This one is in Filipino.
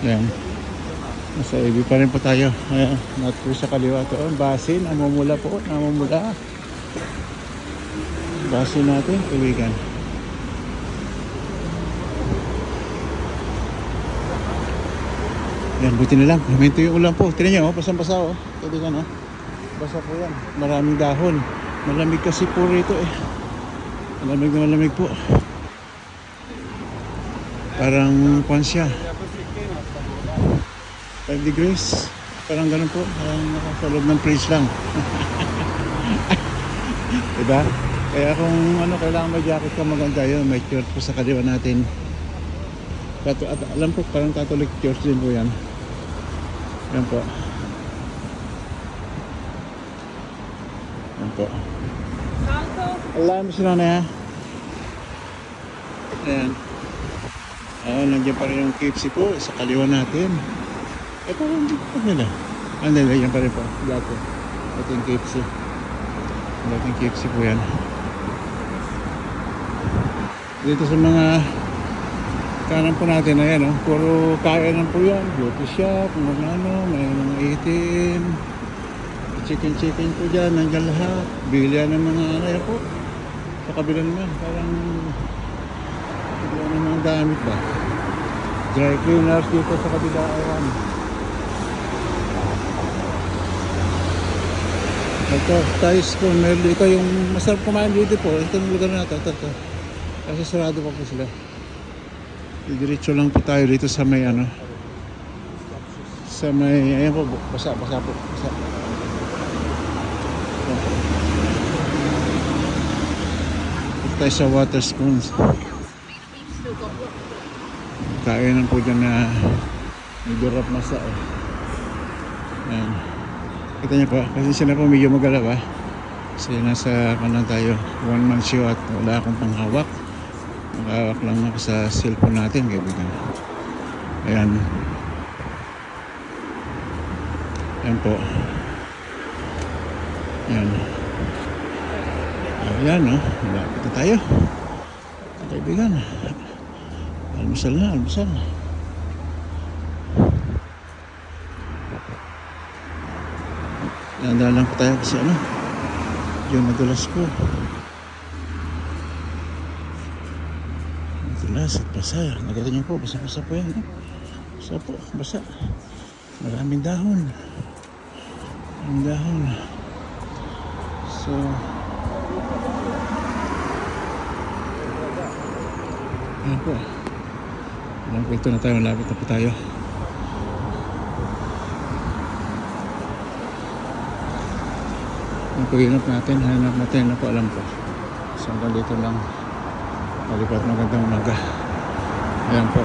Ayan. Nasa AB pa rin po tayo. Ayan. Not po sa kaliwa to. Basin. Namumula po. Namumula. Basin natin. Tuwigan. Ayan. Buti na lang. Huminto yung ulan po. Tignan nyo. Basang-basa oh. Tuwigan oh. Basa po yan. Maraming dahon. Malamig kasi po rito eh. Malamig na malamig po. Parang kwan siya 5 degrees. Parang ganun po. Parang nasa loob ng fridge lang. Diba? Kaya kung ano, kailangan may jacket ka maganda yun. May church po sa kaliwa natin. At alam po, parang Catholic church din po yan. Yan po. Yan po. Alam mo sila na ya. Ayan. Nandiyan pa rin yung KFC po sa kaliwa natin. Ito hindi po nila. Yan pa rin po. Lato. Ito yung KFC. Ito yung KFC po yan. Dito sa mga kanan po natin, ayan puro kainan po yan. Beauty shop, ano, may mga itim. Chicken po dyan. Nandiyan lahat. Bilihan ng mga ano po. Sa kabila naman. Parang bilihan ng mga gamit ba. Dry cleaners dito sa kabila. Ayan. Ito, Thais po. Ito yung masarap kumain dito po. Ito yung lugar na ito. Kasi sarado pa po sila. Diretso lang po tayo dito sa may ano. Sa may, ayan po. Basa po. Basa. Dito tayo sa water spoons. Kainan po dyan na medyo rap masa eh. Ayan. Kita niyo po, kasi sila po medyo magalaw ah. Kasi nasa kanan tayo, 1 man show at wala akong panghawak. Nakahawak lang ako sa cellphone natin, kaibigan. Ayan. Ayan po. Ayan. Ayan no, malapit na tayo. Kaibigan. Almusal na, almusal. Nandaan lang po tayo kasi ano, yung madulas po. Madulas at basa. Nagkita niyo po, basa-basa po yan. Basa po, basa. Maraming dahon. Maraming dahon. So, ayan po. Ilang kwento na tayo, malapit na po tayo. Ang pag-inap natin, hanap natin, ako alam ko. So hanggang dito lang. Malipat magandang umaga. Ayan po.